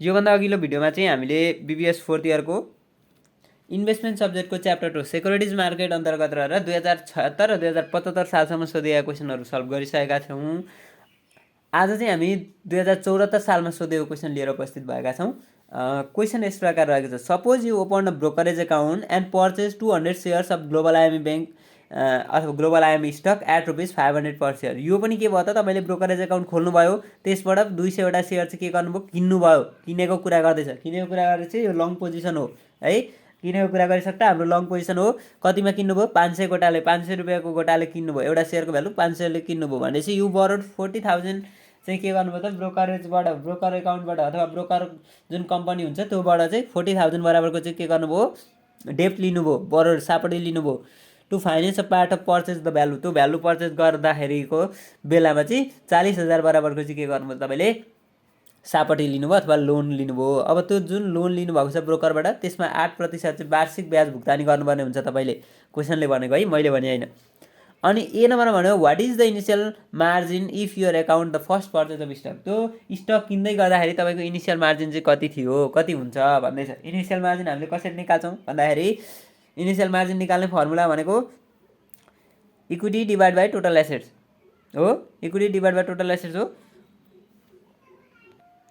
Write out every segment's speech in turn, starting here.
योभन्दा अघिल्लो भिडियोमा चाहिँ हामीले बीबीएस 4th इयरको इन्भेस्टमेन्ट सब्जेक्टको च्याप्टर 2 सेक्युरिटिज मार्केट अन्तर्गत रहेर 2076 र 2075 सालसम्म सोधिएका क्वेसनहरू सल्भ गरिसकेका छौँ। आज चाहिँ हामी 2074 सालमा सोधेको क्वेसन लिएर उपस्थित भएका छौँ। क्वेसन यस प्रकार रहेको छ, suppose you open a brokerage account and purchase 200 shares of Global IME bank अथवा Global IME stock at ₹500 per share. यो पनि के भयो त, तपाईँले ब्रोकरेज अकाउन्ट खोल्नुभयो, त्यसबाट 200वटा सेयर चाहिँ के गर्नुभयो, किन्नुभयो। किनेको कुरा गर्दैछ, किनेको कुरा गरेर चाहिँ यो लङ पोजिसन हो है। किनेको कुरा गरिसक्दा हाम्रो लङ पोजिसन हो। कतिमा किन्नुभयो, 500 गोटाले, 500 रुपियाँको गोटाले किन्नुभयो। एउटा सेयरको भ्यालु 500ले किन्नुभयो भनेपछि यु बरोड 40,000 चाहिँ के गर्नुभयो त, ब्रोकरेजबाट, ब्रोकर एकाउन्टबाट अथवा ब्रोकर जुन कम्पनी हुन्छ त्योबाट चाहिँ 40,000 बराबरको चाहिँ के गर्नुभयो, डेप्ट लिनुभयो, बरोड सापटी लिनुभयो to finance a part of purchase the value. त्यो भ्यालु पर्चेज गर्दाखेरिको बेलामा चाहिँ 40,000 बराबरको चाहिँ के गर्नुभयो, तपाईँले सापटी लिनुभयो अथवा लोन लिनुभयो। अब त्यो जुन लोन लिनुभएको छ ब्रोकरबाट, त्यसमा 8% चाहिँ वार्षिक ब्याज भुक्तानी गर्नुपर्ने हुन्छ तपाईँले। क्वेसनले भनेको है, मैले भने होइन। अनि ए नम्बरमा भन्यो, what is the initial margin if your account the first purchase of stock. त्यो स्टक किन्दै गर्दाखेरि तपाईँको इनिसियल मार्जिन चाहिँ कति थियो, कति हुन्छ भन्दैछ। इनिसियल मार्जिन हामीले कसरी निकाल्छौँ भन्दाखेरि इनिसियल मार्जिन निकाल्ने फर्मुला भनेको equity divide by total assets हो। Equity divide by total assets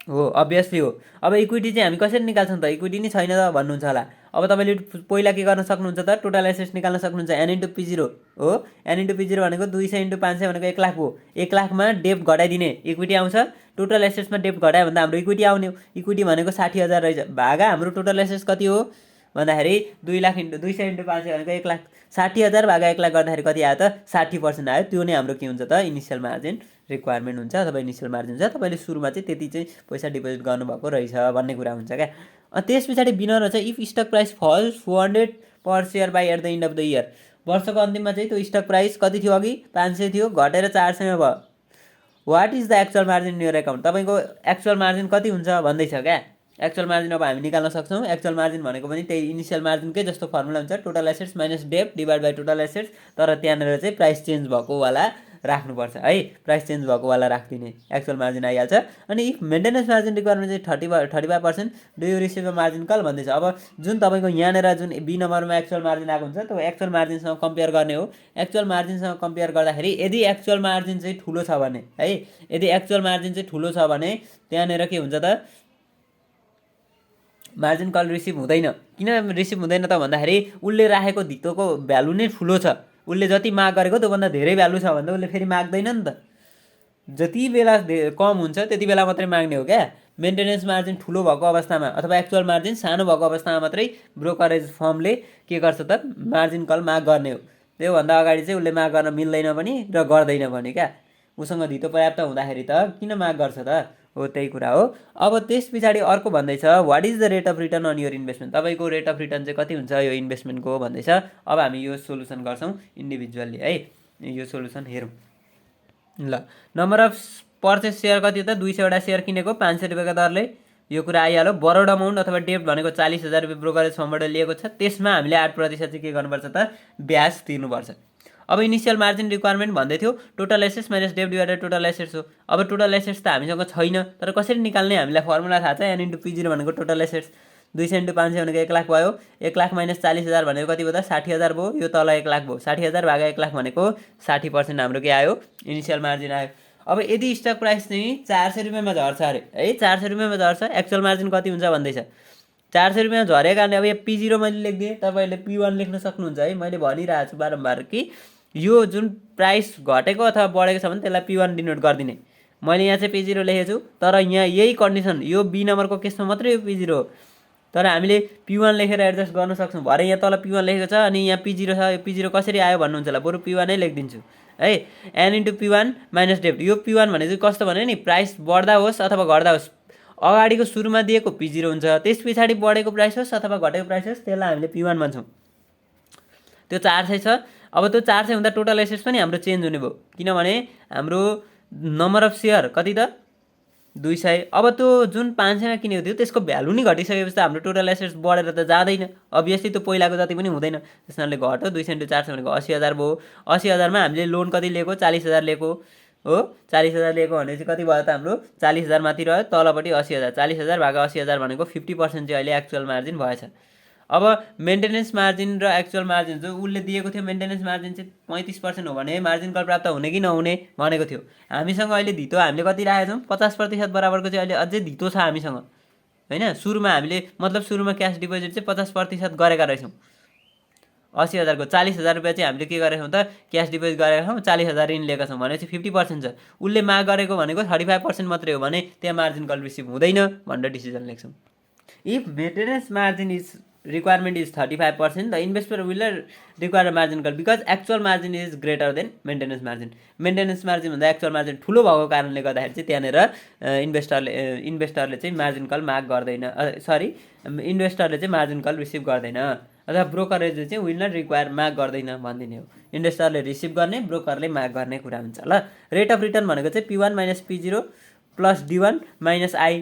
हो अभियसली हो। अब इक्विटी चाहिँ हामी कसरी निकाल्छौँ त, इक्विटी नै छैन त भन्नुहुन्छ होला। अब तपाईँले पहिला के गर्न सक्नुहुन्छ त, टोटल एसेट्स निकाल्न सक्नुहुन्छ। एन इन्टु P0 हो। एन इन्टु P0 भनेको 200 इन्टु 500 भनेको 1 लाख हो। 1 लाखमा डेप्ट घटाइदिने, इक्विटी आउँछ। टोटल एसेट्समा डेप्ट घटायो भन्दा हाम्रो इक्विटी आउने हो। इक्विटी भनेको 60,000 रहेछ, भागा हाम्रो टोटल एसेट्स कति हो भन्दाखेरि 2 लाख इन्टु 200 इन्टु 500 भनेको 1 लाख। 60,000 भागा 1 लाख गर्दाखेरि कति आयो त, 60% आयो। त्यो नै हाम्रो के हुन्छ त, इनिसियल मार्जिन रिक्वायरमेन्ट हुन्छ अथवा इनिसियल मार्जिन हुन्छ। तपाईँले सुरुमा चाहिँ त्यति चाहिँ पैसा डिपोजिट गर्नुभएको रहेछ भन्ने कुरा हुन्छ क्या। त्यस पछाडि बिनर चाहिँ if stock price falls 400 per share by at the end of the year. वर्षको अन्तिममा चाहिँ त्यो स्टक प्राइस कति थियो, अघि 500 थियो, घटेर 400 भयो। What is the actual margin in your account. तपाईँको एक्चुअल मार्जिन कति हुन्छ भन्दैछ क्या। एक्चुअल मार्जिन अब हामी निकाल्न सक्छौँ। एक्चुअल मार्जिन भनेको पनि त्यही इनिसियल मार्जिनकै जस्तो फर्मुला हुन्छ, टोटल एसेट्स माइनस डेप्ट डिभाइड बाई टोटल एसेट्स। तर त्यहाँनिर चाहिँ प्राइस चेन्ज भएको वाला राख्नुपर्छ है, प्राइस चेन्ज भएको वाला राखिदिने, एक्चुअल मार्जिन आइहाल्छ। अनि इफ मेन्टेनेन्स मार्जिन रिक्वायरमेन्ट चाहिँ 35%, do you receive a margin call भन्दैछ। अब जुन तपाईँको यहाँनिर जुन बी नम्बरमा एक्चुअल मार्जिन आएको हुन्छ त्यो एक्चुअल मार्जिनसँग कम्पेयर गर्ने हो। एक्चुअल मार्जिनसँग कम्पेयर गर्दाखेरि यदि एक्चुअल मार्जिन चाहिँ ठुलो छ भने है, यदि एक्चुअल मार्जिन चाहिँ ठुलो छ भने त्यहाँनिर के हुन्छ त, मार्जिन कल रिसिभ हुँदैन। किन रिसिभ हुँदैन त भन्दाखेरि उसले राखेको धितोको भ्यालु नै ठुलो छ। उसले जति माग गरेको त्योभन्दा धेरै भ्यालु छ भने त उसले फेरि माग्दैन नि त। जति बेला कम हुन्छ त्यति बेला मात्रै माग्ने हो क्या। मेन्टेनेन्स मार्जिन ठुलो भएको अवस्थामा अथवा एक्चुअल मार्जिन सानो भएको अवस्थामा मात्रै ब्रोकरेज फर्मले के गर्छ त, मार्जिन कल माग गर्ने हो। त्योभन्दा अगाडि चाहिँ उसले माग गर्न मिल्दैन पनि र गर्दैन पनि क्या। उसँग धितो पर्याप्त हुँदाखेरि त किन माग गर्छ त, हो त्यही कुरा हो। अब त्यस पछाडि अर्को भन्दैछ, what is the rate of return on your investment. तपाईँको रेट अफ रिटर्न चाहिँ कति हुन्छ यो इन्भेस्टमेन्टको भन्दैछ। अब हामी यो सोल्युसन गर्छौँ इन्डिभिजुअली है। यो सोल्युसन हेरौँ ल। नम्बर अफ पर्चेस सेयर कति हो त, 200वटा सेयर किनेको 500 रुपियाँको दरले, यो कुरा आइहाल्यो। बरोड अमाउन्ट अथवा डेप्ट भनेको 40,000 रुपियाँ ब्रोकरेज फर्मबाट लिएको छ, त्यसमा हामीले 8% चाहिँ के गर्नुपर्छ त, ब्याज तिर्नुपर्छ। अब इनिसियल मार्जिन रिक्वायरमेन्ट भन्दै थियो टोटल एसेट्स माइनस डेप्ट डिभाइडेड टोटल एसेट्स हो। अब टोटल एसेट्स त हामीसँग छैन, तर कसरी निकाल्ने हामीलाई फर्मुला थाहा छ। एन इन्टु P0 भनेको टोटल एसेट्स, 200 इन्टु 500 भनेको 1 लाख भयो। 1 लाख माइनस 40,000 भनेको कति भयो त, 60,000 भयो। यो तल 1 लाख भयो। 60,000 भागा 1 लाख भनेको 60% हाम्रो के आयो, इनिसियल मार्जिन आयो। अब यदि स्टक प्राइस चाहिँ 400 रुपियाँमा झर्छ अरे है, 400 रुपियाँमा झर्छ, एक्चुअल मार्जिन कति हुन्छ भन्दैछ। 400 रुपियाँ झरेको कारणले अब यो P0 मैले लेखिदिएँ, तपाईँले P1 लेख्न सक्नुहुन्छ है। मैले भनिरहेको छु बारम्बार कि यो जुन प्राइस घटेको अथवा बढेको छ भने त्यसलाई P1 डिनोट गरिदिने। मैले यहाँ चाहिँ P0 लेखेको छु, तर यहाँ यही कन्डिसन, यो बी नम्बरको केसमा मात्रै यो P0 हो। तर हामीले P1 लेखेर एडजस्ट गर्न सक्छौँ। भरे यहाँ तल P1 लेखेको छ अनि यहाँ P0 छ, यो P0 कसरी आयो भन्नुहुन्छ होला, बरु P1 नै लेखिदिन्छु है। एन इन्टु P1 माइनस डेप्ट। यो P1 भने चाहिँ कस्तो भने नि, प्राइस बढ्दा होस् अथवा घट्दा होस्, अगाडिको सुरुमा दिएको P0 हुन्छ, त्यस पछाडि बढेको प्राइस होस् अथवा घटेको प्राइस होस् त्यसलाई हामीले P1 भन्छौँ। त्यो 400 छ। अब त्यो 400 हुँदा टोटल एसेट्स पनि हाम्रो चेन्ज हुने भयो, किनभने हाम्रो नम्बर अफ सेयर कति त 200। अब त्यो जुन 500मा किनेको थियो त्यसको भ्यालु नै घटिसकेपछि त हाम्रो टोटल एसेट्स बढेर त जाँदैन, अभियसली त्यो पहिलाको जति पनि हुँदैन। त्यस कारणले घट्यो। 200 इन्टु 400 भनेको 80,000 भयो। 80,000मा हामीले लोन कति लिएको, 40,000 लिएको। हो 40,000 लिएको भनेपछि कति भयो त हाम्रो 40,000 माथि रह्यो तलपट्टि 80,000 40,000 भागा 80,000 भनेको 50% चाहिँ अहिले एक्चुअल मार्जिन भएछ। अब मेन्टेनेन्स मार्जिन र एक्चुअल मार्जिन जो उसले दिएको थियो मेन्टेनेन्स मार्जिन चाहिँ 35% हो भने मार्जिन कल प्राप्त हुने कि नहुने भनेको थियो। हामीसँग अहिले धितो हामीले कति राखेको छौँ 50% बराबरको चाहिँ अहिले अझै धितो छ हामीसँग होइन। सुरुमा हामीले मतलब सुरुमा क्यास डिपोजिट चाहिँ 50% गरेका रहेछौँ 80,000 को 40,000 रुपियाँ चाहिँ हामीले के गरेका छौँ त क्यास डिपोजिट गरेका छौँ 40,000 ऋण लिएका छौँ भनेपछि 50% छ। उसले माग गरेको भनेको 35% मात्रै हो भने त्यहाँ मार्जिन कल रिसिभ हुँदैन भनेर डिसिजन लेख्छौँ। If maintenance margin is requirement is 35%, the investor will require a margin call because actual margin is greater than maintenance margin. Maintenance margin भन्दा actual margin ठुलो भएको कारणले गर्दाखेरि चाहिँ त्यहाँनिर इन्भेस्टरले चाहिँ मार्जिन कल माग गर्दैन इन्भेस्टरले चाहिँ मार्जिन कल रिसिभ गर्दैन अथवा ब्रोकरेजले चाहिँ विल नट रिक्वायर माग गर्दैन भनिदिने हो। इन्भेस्टरले रिसिभ गर्ने ब्रोकरले माग गर्ने कुरा हुन्छ ल। रेट अफ रिटर्न भनेको चाहिँ P1 - P0 plus D1 - I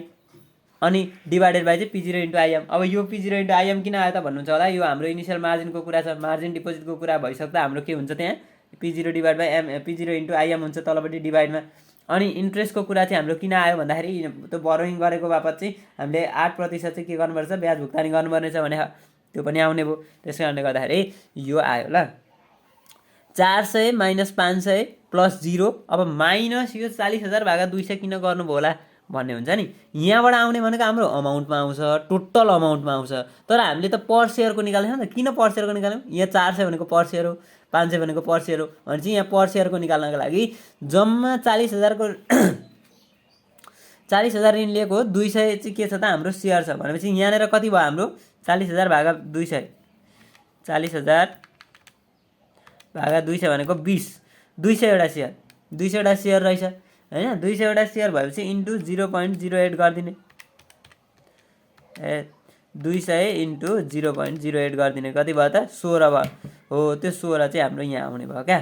अनि डिभाइडेड बाई चाहिँ P0 × IM। अब यो P0 × IM किन आयो त भन्नुहुन्छ होला। यो हाम्रो इनिसियल मार्जिनको कुरा छ मार्जिन डिपोजिटको कुरा भइसक्दा हाम्रो के हुन्छ त्यहाँ P0 divide by P0 × IM हुन्छ तलपट्टि डिभाइडमा। अनि इन्ट्रेस्टको कुरा चाहिँ हाम्रो किन आयो भन्दाखेरि त्यो बोरोइङ गरेको बापत चाहिँ हामीले 8% चाहिँ के गर्नुपर्छ ब्याज भुक्तानी गर्नुपर्नेछ भने त्यो पनि आउने भयो। त्यस कारणले गर्दाखेरि यो आयो ल। 400 - 500 प्लस 0 अब माइनस यो 40,000 भागा 200 किन गर्नुभयो होला भन्ने हुन्छ नि। यहाँबाट आउने भनेको हाम्रो अमाउन्टमा आउँछ टोटल अमाउन्टमा आउँछ तर हामीले त पर सेयरको निकाल्छौँ नि त। किन पर सेयरको निकाल्यौँ यहाँ 400 भनेको पर सेयर हो 500 भनेको पर सेयर हो भने चाहिँ यहाँ पर सेयरको निकाल्नको लागि जम्मा 40,000 को 40,000 ऋण लिएको 200 चाहिँ के छ त हाम्रो सेयर छ भनेपछि यहाँनिर कति भयो हाम्रो 40,000 भागा 200 40,000 भागा 200 भनेको 20 200 वटा सेयर 200 वटा सेयर रहेछ हैन। 200 वटा सेयर भएपछि इन्टु 0.08 गरिदिने 200 इन्टु 0.08 गरिदिने कति भयो त 16 भयो हो। त्यो 16 चाहिँ हाम्रो यहाँ आउने भयो क्या।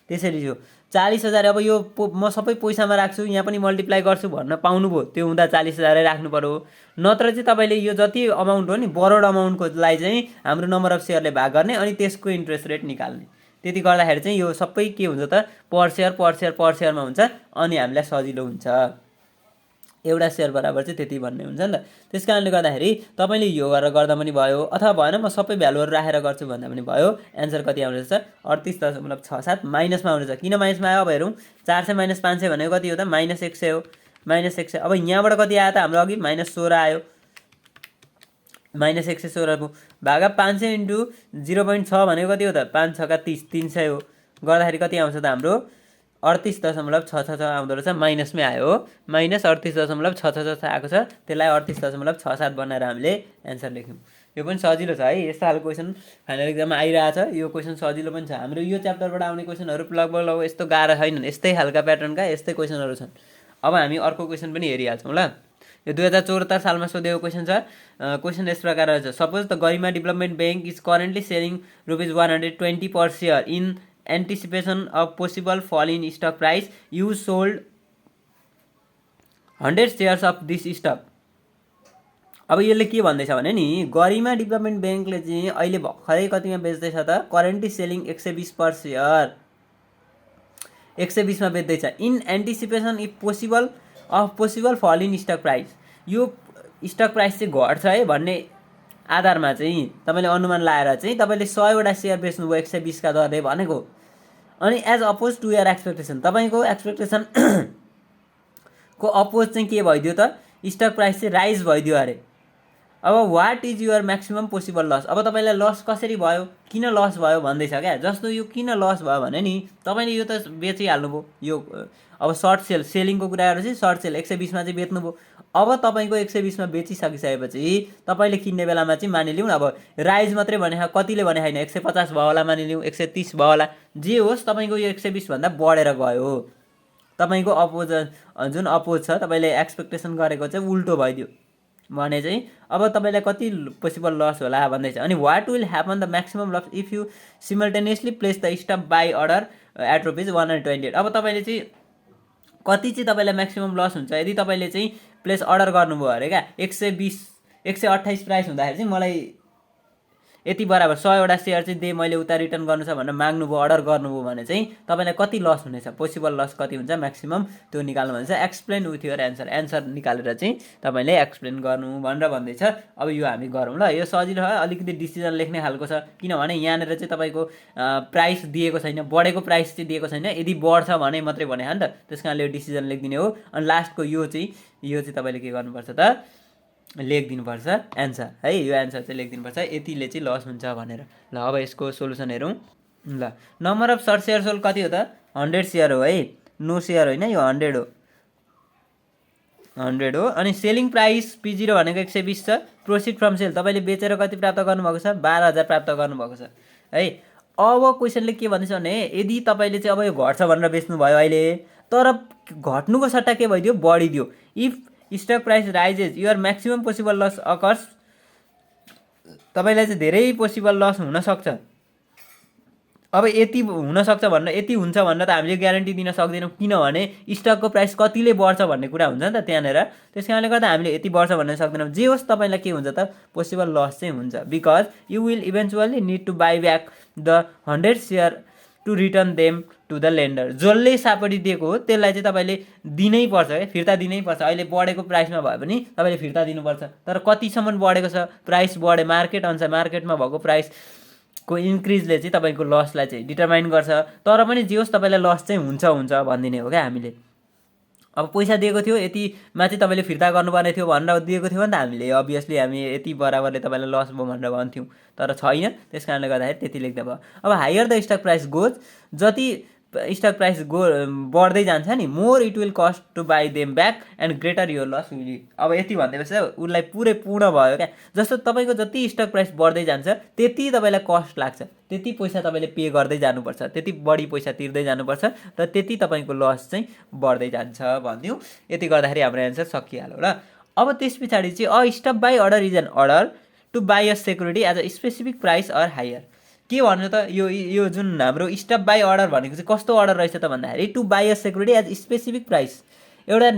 त्यसरी हो 40,000 अब यो म सबै पैसामा राख्छु यहाँ पनि मल्टिप्लाई गर्छु भन्न पाउनुभयो त्यो हुँदा 40,000 राख्नु पर्यो। नत्र चाहिँ तपाईँले यो जति अमाउन्ट हो नि बरोड अमाउन्टको लाई चाहिँ हाम्रो नम्बर अफ सेयरले भाग गर्ने अनि त्यसको इन्ट्रेस्ट रेट निकाल्ने। त्यति गर्दाखेरि चाहिँ यो सबै के हुन्छ त पर सेयरमा हुन्छ अनि हामीलाई सजिलो हुन्छ। एउटा सेयर बराबर चाहिँ त्यति भन्ने हुन्छ नि त। त्यस कारणले गर्दाखेरि तपाईँले यो गरेर गर्दा पनि भयो अथवा भएन म सबै भ्यालुहरू राखेर गर्छु भन्दा पनि भयो। एन्सर कति आउँदैछ 38.67 माइनसमा आउँदैछ। किन माइनसमा आयो अब हेरौँ 400 - 500 भनेको कति हो त -100 हो -100। अब यहाँबाट कति आयो त हाम्रो अघि -16 आयो -116 को भागा 500 इन्टु 0.6 भनेको कति हो त 5 6 30 300 हो। गर्दाखेरि कति आउँछ त हाम्रो 38.66 आउँदो रहेछ माइनसमै आयो हो -38.66 आएको छ। त्यसलाई 38.67 बनाएर हामीले एन्सर लेख्यौँ। यो पनि सजिलो छ है यस्तो खालको क्वेसन फाइनल एक्जाममा आइरहेछ। यो क्वेसन सजिलो पनि छ। हाम्रो यो च्याप्टरबाट आउने क्वेसनहरू लगभग यस्तो गाह्रो छैनन् यस्तै खालका प्याटर्नका यस्तै क्वेसनहरू छन्। अब हामी अर्को क्वेसन पनि हेरिहाल्छौँ ल। यो 2074 सालमा सोधेको क्वेसन छ। क्वेसन यस प्रकार रहेछ suppose the Garima Development Bank is currently selling ₹120 per share in anticipation of possible fall in stock price you sold 100 shares of this stock। अब यसले के भन्दैछ भने नि गरिमा डेभलपमेन्ट ब्याङ्कले चाहिँ अहिले भर्खरै कतिमा बेच्दैछ त करेन्टली सेलिङ 120 पर सेयर 120 मा बेच्दैछ इन एन्टिसिपेसन इफ पोसिबल फल इन स्टक प्राइस। यो स्टक प्राइस चाहिँ घट्छ है भन्ने आधारमा चाहिँ तपाईँले अनुमान लाएर चाहिँ तपाईँले 100 वटा सेयर बेच्नुभयो 120 का दरले भनेको। अनि as oppose to your expectation तपाईँको एक्सपेक्टेसन को अपोज चाहिँ के भइदियो त स्टक प्राइस चाहिँ राइज भइदियो अरे। अब what is your maximum possible loss. अब तपाईँलाई लस कसरी भयो किन लस भयो भन्दैछ क्या। जस्तो यो किन लस भयो भने नि तपाईँले यो त बेचिहाल्नुभयो यो अब सर्ट सेलिङको कुरा गरेपछि सर्ट सेल 120 मा चाहिँ बेच्नुभयो। अब तपाईँको 120 मा बेचिसकिसकेपछि तपाईँले किन्ने बेलामा चाहिँ मानिलिउँ अब राइज मात्रै भने कतिले भने होइन 150 भयो होला मानिलिउँ 130 भयो होला जे होस् तपाईँको यो 120 भन्दा बढेर गयो। तपाईँको अपोज जुन अपोज छ तपाईँले एक्सपेक्टेसन गरेको चाहिँ उल्टो भइदियो भने चाहिँ अब तपाईँलाई कति पोसिबल लस होला भन्दैछ। अनि what will happen the maximum loss if you simultaneously place the stock buy order at ₹128। अब तपाईँले चाहिँ कति चाहिँ तपाईँलाई म्याक्सिमम लस हुन्छ यदि तपाईँले चाहिँ प्लेस अर्डर गर्नुभयो अरे क्या 128 प्राइस हुँदाखेरि चाहिँ मलाई यति बराबर 100वटा सेयर चाहिँ दे मैले उता रिटर्न गर्नु छ भनेर माग्नुभयो, अर्डर गर्नुभयो भने चाहिँ तपाईँलाई कति लस हुनेछ, पोसिबल लस कति हुन्छ म्याक्सिमम त्यो निकाल्नु भन्छ। एक्सप्लेन विथ योर एन्सर निकालेर चाहिँ तपाईँले एक्सप्लेन गर्नु भनेर भन्दैछ। अब यो हामी गरौँ ल। यो सजिलो छ, अलिकति डिसिजन लेख्ने खालको छ, किनभने यहाँनिर चाहिँ तपाईँको प्राइस दिएको छैन, बढेको प्राइस चाहिँ दिएको छैन, यदि बढ्छ भने मात्रै भने हो नि त, त्यस कारणले यो डिसिजन लेखिदिने हो। अनि लास्टको यो चाहिँ तपाईँले के गर्नुपर्छ त, लेखिदिनुपर्छ एन्सर है, यो एन्सर चाहिँ लेखिदिनुपर्छ, यतिले चाहिँ लस हुन्छ भनेर। ल अब यसको सोल्युसन हेरौँ। ल number of short share sold कति हो त, 100 सेयर हो है, नो सेयर होइन, यो 100 हो, 100 हो। अनि सेलिङ प्राइस P0 भनेको 120 छ। प्रोसिड फ्रम सेल तपाईँले बेचेर कति प्राप्त गर्नुभएको छ, 12,000 प्राप्त गर्नुभएको छ है। अब क्वेसनले के भन्दैछ भने यदि तपाईँले चाहिँ अब यो घट्छ भनेर बेच्नुभयो अहिले, तर घट्नुको सट्टा के भइदियो, बढिदियो, if stock price rises your maximum possible loss occurs, तपाईँलाई चाहिँ धेरै पोसिबल लस हुनसक्छ। अब यति हुनसक्छ भनेर, यति हुन्छ भनेर त हामीले ग्यारेन्टी दिन सक्दैनौँ, किनभने स्टकको प्राइस कतिले बढ्छ भन्ने कुरा हुन्छ नि त त्यहाँनिर। त्यस कारणले गर्दा हामीले यति बढ्छ भन्ने सक्दैनौँ। जे होस् तपाईँलाई के हुन्छ त, पोसिबल लस चाहिँ हुन्छ, because you will eventually need to buy back the 100 share to return them to the lender. जसले सापडी दिएको हो त्यसलाई चाहिँ तपाईँले दिनै पर्छ है, फिर्ता दिनै पर्छ। अहिले बढेको प्राइसमा भए पनि तपाईँले फिर्ता दिनुपर्छ, तर कतिसम्म बढेको छ, प्राइस बढे मार्केट अनुसार, मार्केटमा भएको प्राइसको इन्क्रिजले चाहिँ तपाईँको लसलाई चाहिँ डिटरमाइन गर्छ। तर पनि जे होस् तपाईँलाई लस चाहिँ हुन्छ भनिदिने हो क्या हामीले। अब पैसा दिएको थियो, यतिमा चाहिँ तपाईँले फिर्ता गर्नुपर्ने थियो भनेर दिएको थियो भने त हामीले अभियसली हामी यति बराबरले तपाईँलाई लस भयो भनेर भन्थ्यौँ, तर छैन, त्यस कारणले गर्दाखेरि त्यति लेख्दा भयो। अब higher the stock price goes, जति स्टक प्राइस बढ्दै जान्छ नि, more it will cost to buy them back and greater your loss will be. अब यति भन्दैपछि उसलाई पुरै पूर्ण भयो क्या। जस्तो तपाईँको जति स्टक प्राइस बढ्दै जान्छ त्यति तपाईँलाई कस्ट लाग्छ, त्यति पैसा तपाईँले पे गर्दै जानुपर्छ, त्यति बढी पैसा तिर्दै जानुपर्छ, र त्यति तपाईँको लस चाहिँ बढ्दै जान्छ भनिदिउँ। यति गर्दाखेरि हाम्रो एन्सर सकिहाल्यो ल। अब त्यस पछाडि चाहिँ a stock buy order is an order to buy a security as a specific price or higher. के भन्नु त, यो जुन हाम्रो स्टक बाई अर्डर भनेको चाहिँ कस्तो अर्डर रहेछ त भन्दाखेरि to buy a security as specific price, एउटा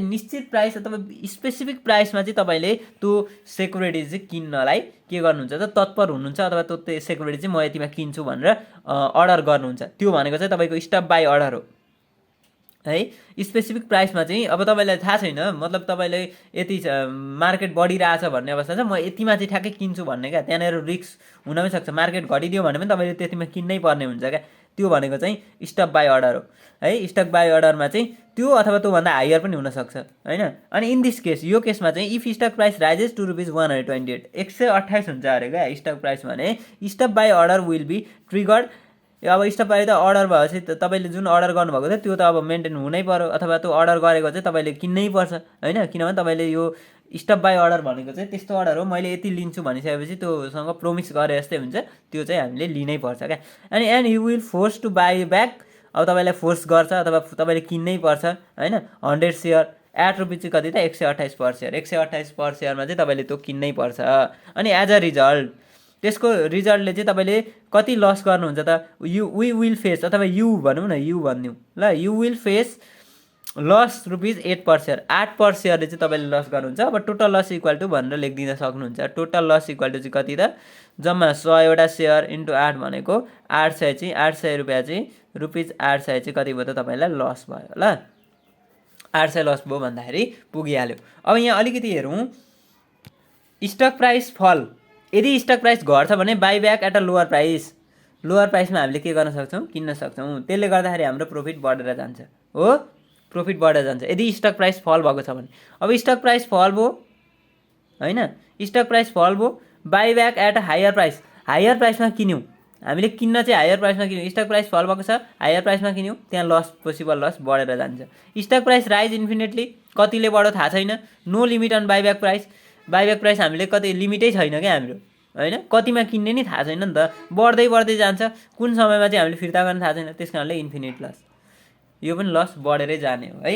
निश्चित प्राइस अथवा स्पेसिफिक प्राइसमा चाहिँ तपाईँले त्यो सेक्युरिटी चाहिँ किन्नलाई के गर्नुहुन्छ त, तत्पर हुनुहुन्छ, अथवा त्यो सेक्युरिटी चाहिँ म यतिमा किन्छु भनेर अर्डर गर्नुहुन्छ। त्यो भनेको चाहिँ तपाईँको स्टक बाई अर्डर हो है। स्पेसिफिक प्राइसमा चाहिँ अब तपाईँलाई थाहा छैन, मतलब तपाईँले यति मार्केट बढिरहेछ भन्ने अवस्था छ, म यतिमा चाहिँ ठ्याक्कै किन्छु भन्ने क्या, त्यहाँनिर रिस्क हुन पनि सक्छ, मार्केट घटिदियो भने पनि तपाईँले त्यतिमा किन्नै पर्ने हुन्छ क्या। त्यो भनेको चाहिँ स्टक बाई अर्डर हो है। स्टक बाई अर्डरमा चाहिँ त्यो अथवा त्योभन्दा हायर पनि हुनसक्छ होइन। अनि इन दिस केस, यो केसमा चाहिँ if stock price rises to ₹128, 128 हुन्छ अरे क्या स्टक प्राइस भने, stock buy order will be triggered. अब स्टक बाई त अर्डर भएपछि तपाईँले जुन अर्डर गर्नुभएको थियो त्यो त अब मेन्टेन हुनै पर्यो, अथवा त्यो अर्डर गरेको चाहिँ तपाईँले किन्नै पर्छ होइन, किनभने तपाईँले यो स्टक बाई अर्डर भनेको चाहिँ त्यस्तो अर्डर हो, मैले यति लिन्छु भनिसकेपछि त्योसँग प्रोमिस गरे जस्तै हुन्छ, त्यो चाहिँ हामीले लिनै पर्छ क्या। And you will force to buy back, अब तपाईँलाई फोर्स गर्छ अथवा तपाईँले किन्नै पर्छ होइन। 100 सेयर एट रुपिज चाहिँ कति त, 128 पर सेयर, 128 पर सेयरमा चाहिँ तपाईँले त्यो किन्नै पर्छ। अनि एज अ रिजल्ट, त्यसको रिजल्टले चाहिँ तपाईँले कति लस गर्नुहुन्छ त, वी विल फेस, अथवा यु भनौँ न, यु भनिदिउँ ल, you will face loss ₹8 per share, 8 per सेयरले चाहिँ तपाईँले लस गर्नुहुन्छ। अब टोटल लस इक्वल टु भनेर लेखिदिन सक्नुहुन्छ। टोटल लस इक्वल टु चाहिँ कति त, जम्मा 100वटा सेयर इन्टु 8 भनेको 800 चाहिँ, 800 रुपियाँ चाहिँ ₹800 चाहिँ कति भयो त तपाईँलाई लस भयो ल। 800 लस भयो भन्दाखेरि पुगिहाल्यो। अब यहाँ अलिकति हेरौँ, स्टक प्राइस फल, यदि स्टक प्राइस घट्छ भने buy back at a lower price, lower प्राइसमा हामीले के गर्न सक्छौँ, किन्न सक्छौँ, त्यसले गर्दाखेरि हाम्रो प्रफिट बढेर जान्छ हो, प्रफिट बढेर जान्छ यदि स्टक प्राइस फल भएको छ भने। अब स्टक प्राइस फल भयो होइन, स्टक प्राइस फल भयो, buy back at a higher price, higher प्राइसमा किन्यौँ हामीले, किन्न चाहिँ हायर प्राइसमा किन्यौँ, स्टक प्राइस फल भएको छ हायर प्राइसमा किन्यौँ, त्यहाँ लस, पोसिबल लस बढेर जान्छ। स्टक प्राइस राइज इन्फिनिटली, कतिले बढ्यो थाहा छैन, no limit on buy back price, buy back price हामीले कति लिमिटै छैन क्या हाम्रो होइन, कतिमा किन्ने नि थाहा छैन नि त, बढ्दै जान्छ, कुन समयमा चाहिँ हामीले फिर्ता गर्न थाहा छैन, त्यस कारणले इन्फिनिट लस, यो पनि लस बढेरै जाने हो है।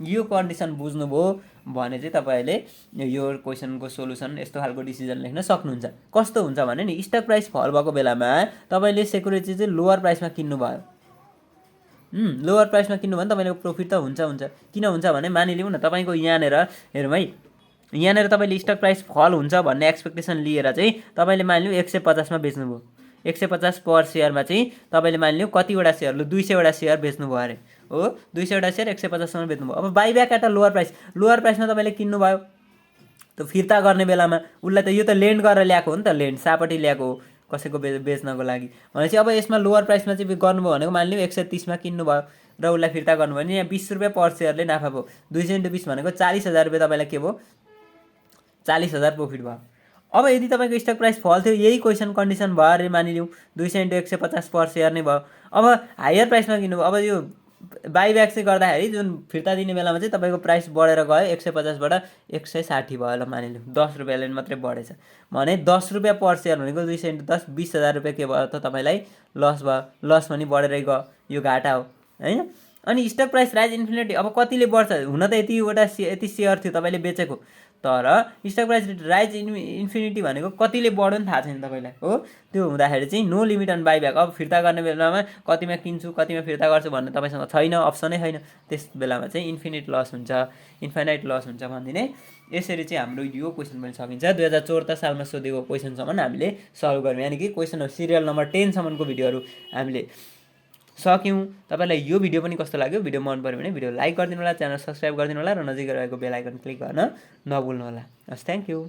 यो कन्डिसन बुझ्नुभयो भने चाहिँ तपाईँहरूले यो क्वेसनको सोल्युसन यस्तो खालको डिसिजन लेख्न सक्नुहुन्छ। कस्तो हुन्छ भने नि, स्टक प्राइस फल भएको बेलामा तपाईँले सेक्युरिटी चाहिँ लोवर प्राइसमा किन्नुभयो, लोवर प्राइसमा किन्नु भने तपाईँको प्रफिट त हुन्छ। किन हुन्छ भने मानिलिउँ न, तपाईँको यहाँनिर हेरौँ है, यहाँनिर तपाईँले स्टक प्राइस फल हुन्छ भन्ने एक्सपेक्टेसन लिएर चाहिँ तपाईँले मानिलिउँ 150 बेच्नुभयो। 150 पर सेयरमा चाहिँ तपाईँले मानिलिउँ कतिवटा सेयर, लु 200वटा सेयर बेच्नुभयो अरे हो, 200वटा सेयर 150 बेच्नुभयो। अब बाइब्याक एट अ लोवर प्राइसमा तपाईँले किन्नुभयो, त्यो फिर्ता गर्ने बेलामा उसलाई त यो त लेन्ड गरेर ल्याएको हो नि त, लेन्ड सापट्टि ल्याएको हो कसैको बेच्नको लागि। भनेपछि अब यसमा लोवर प्राइसमा चाहिँ गर्नुभयो भनेको मानिलिउँ 130 किन्नुभयो र उसलाई फिर्ता गर्नुभयो भने यहाँ 20 रुपियाँ पर सेयरले नाफा भयो। 200 × 20 भनेको 40,000 रुपियाँ तपाईँलाई के भयो, 40,000 प्रफिट भयो। अब यदि तपाईँको स्टक प्राइस फल थियो, यही क्वेसन कन्डिसन भयो अरे मानिलिउँ 200 × 150 पर सेयर नै भयो। अब हायर प्राइसमा किन्नुभयो, अब यो बाइब्याक चाहिँ गर्दाखेरि जुन फिर्ता दिने बेलामा चाहिँ तपाईँको प्राइस बढेर गयो 150बाट 160 भयो ल मानिलिउँ, 10 रुपियाँले मात्रै बढेछ भने 10 रुपियाँ पर सेयर भनेको 200 × 10 20,000 रुपियाँ के भयो त तपाईँलाई लस भयो। लस पनि बढेरै गयो, यो घाटा हो होइन। अनि स्टक प्राइस राइज इन्फिनिटी, अब कतिले बढ्छ, हुन त यति सेयर थियो तपाईँले बेचेको, तर स्टक प्राइस राइज इन्फिनिटी भनेको कतिले बढ्यो नि थाहा छैन तपाईँलाई हो। त्यो हुँदाखेरि चाहिँ नो लिमिट अन बाइब्याक। अब फिर्ता गर्ने बेलामा कतिमा किन्छु कतिमा फिर्ता गर्छु भन्ने तपाईँसँग छैन, अप्सनै छैन, त्यस बेलामा चाहिँ इन्फिनाइट लस हुन्छ भनिदिने। यसरी चाहिँ हाम्रो यो क्वेसन पनि सकिन्छ। 2074 सालमा सोधेको क्वेसनसम्म हामीले सल्भ गऱ्यौँ, यानि कि क्वेसन सिरियल नम्बर 10 सम्मको भिडियोहरू हामीले सक्यौँ। तपाईँलाई यो भिडियो पनि कस्तो लाग्यो, भिडियो मन पऱ्यो भने भिडियो लाइक गरिदिनु होला, च्यानल सब्सक्राइब गरिदिनु होला र नजिकै रहेको बेल आइकन क्लिक गर्न नभुल्नु होला। हस्, थ्याङ्क यू।